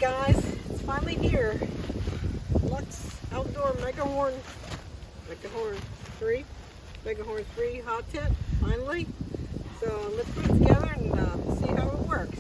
guys, it's finally here. Luxe Outdoor Megahorn 3 hot tent, finally. So let's put it together and see how it works.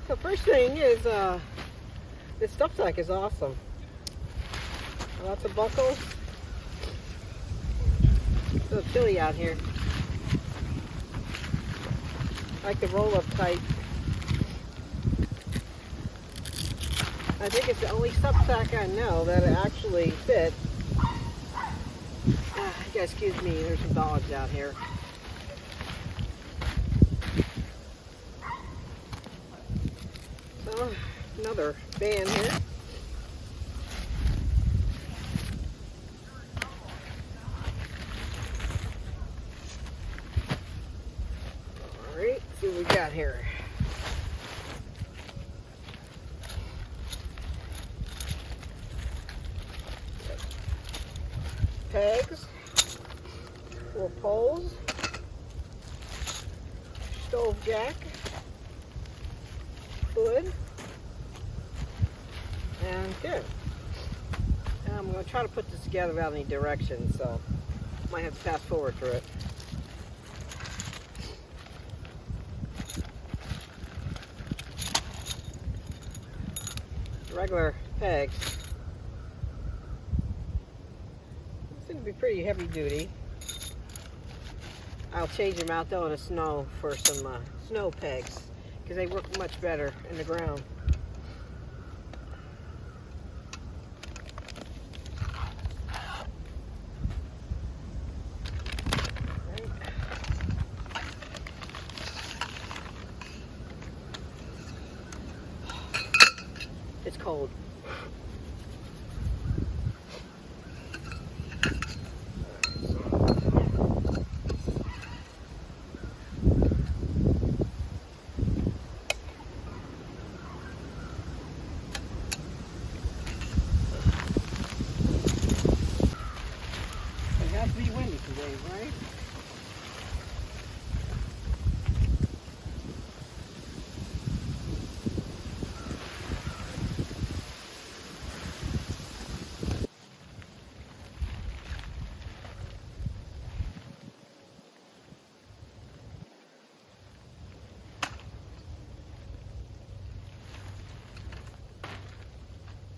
The first thing is this stuff sack is awesome. Lots of buckles. It's a little chilly out here. I like the roll up tight. I think it's the only stuff sack I know that it actually fits. You guys excuse me, there's some dogs out here. So, another band here. Alright, see what we got here. Pegs, 4 poles, stove jack, hood, and pin. And I'm going to try to put this together without any directions, so might have to fast forward through it. Regular pegs seem to be pretty heavy duty. I'll change them out though in the snow for some snow pegs, because they work much better in the ground. Right. It's cold. It has to be windy today, right?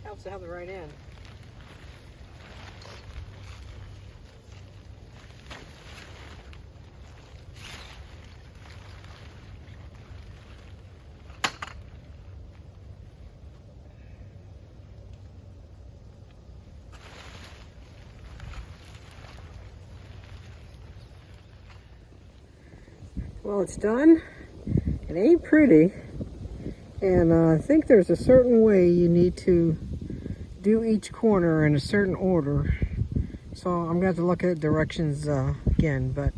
Helps to have the right end. Well, it's done. It ain't pretty, and I think there's a certain way you need to do each corner in a certain order. So I'm going to have to look at directions again, but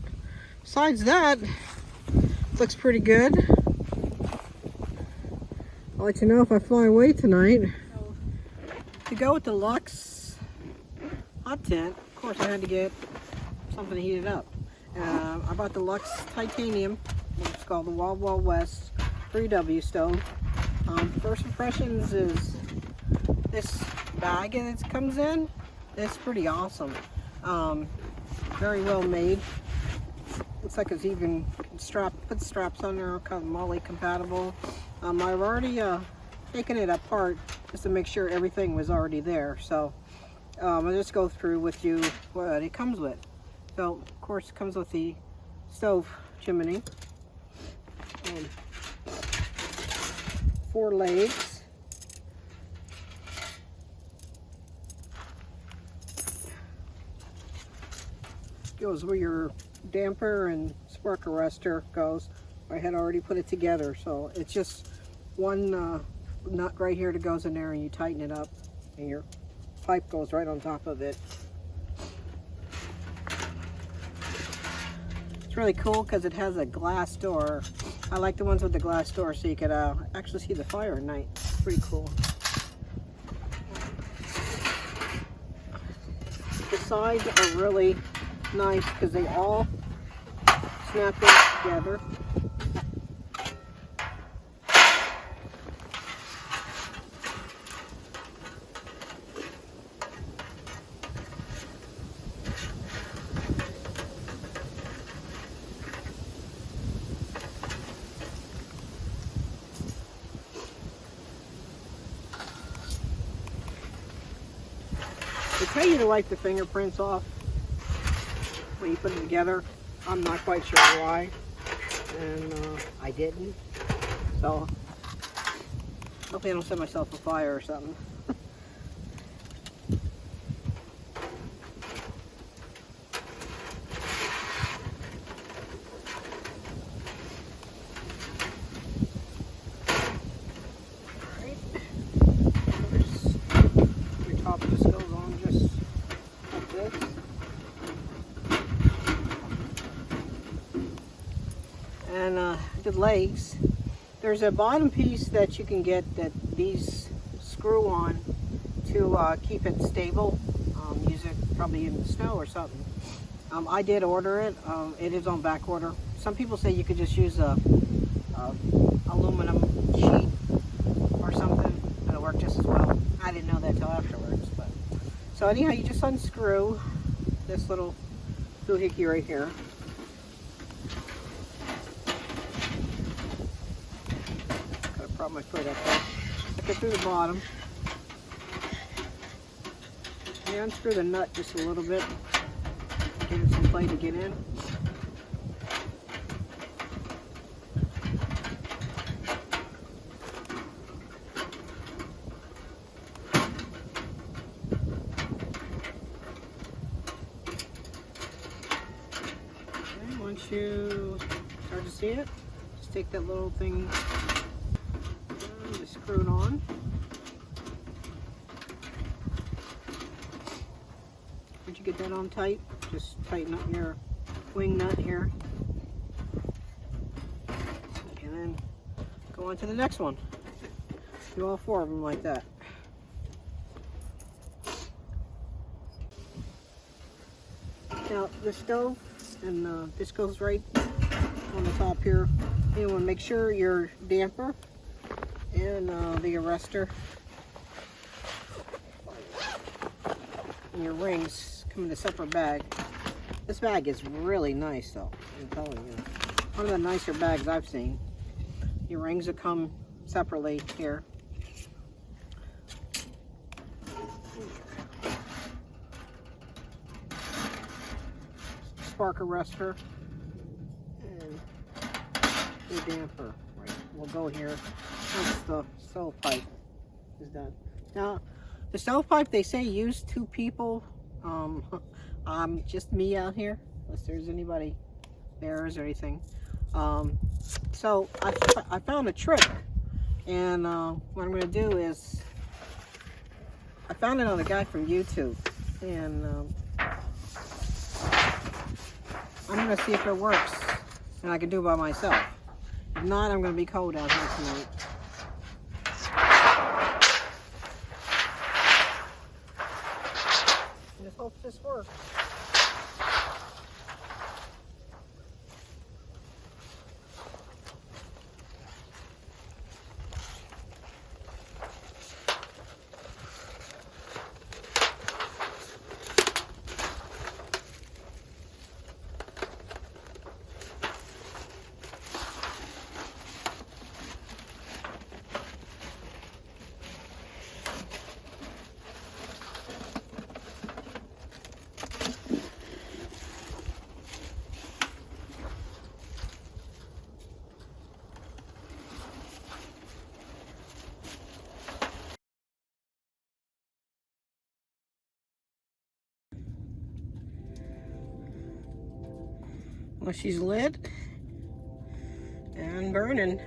besides that, it looks pretty good. I'll let you know if I fly away tonight. So, to go with the Luxe hot tent, of course I had to get something to heat it up. I bought the Luxe titanium, it's called the Wild Wild West 3W stove. First impressions is this bag that it comes in. It's pretty awesome. Very well made. Looks like it's even put straps on there, kind of MOLLE compatible. I've already taken it apart just to make sure everything was already there. So I'll just go through with you what it comes with. So, of course, it comes with the stove chimney and 4 legs. Goes where your damper and spark arrestor goes. I had already put it together, so it's just one nut right here that goes in there, and you tighten it up, and your pipe goes right on top of it. It's really cool because it has a glass door. I like the ones with the glass door so you could actually see the fire at night. It's pretty cool. The sides are really nice because they all snap in together. They tell you to wipe the fingerprints off when you put it together. I'm not quite sure why, and I didn't. So hopefully I don't set myself afire or something. And the legs, there's a bottom piece that you can get that these screw on to keep it stable. Use it probably in the snow or something. I did order it. It is on back order. Some people say you could just use a aluminum sheet or something. It'll work just as well. I didn't know that till afterwards. But so anyhow, you just unscrew this little doohickey right here. Prop my foot up there. Stick it through the bottom. And unscrew the nut just a little bit. Give it some play to get in. Okay, once you start to see it, just take that little thing. Just screw it on. Once you get that on tight, just tighten up your wing nut here. And then go on to the next one. Do all 4 of them like that. Now the stove, and this goes right on the top here. You want to make sure your damper and the arrestor and your rings come in a separate bag. This bag is really nice though, I'm telling you. One of the nicer bags I've seen. Your rings will come separately here. Spark arrestor and your damper. Right, we'll go here. Once the stovepipe is done. Now, the stovepipe, they say use 2 people. Just me out here, unless there's anybody there or anything. So I found a trick, and what I'm going to do is, I found it on a guy from YouTube, and I'm going to see if it works, and I can do it by myself. If not, I'm going to be cold out here tonight. Just hope this works. Well, she's lit and burning.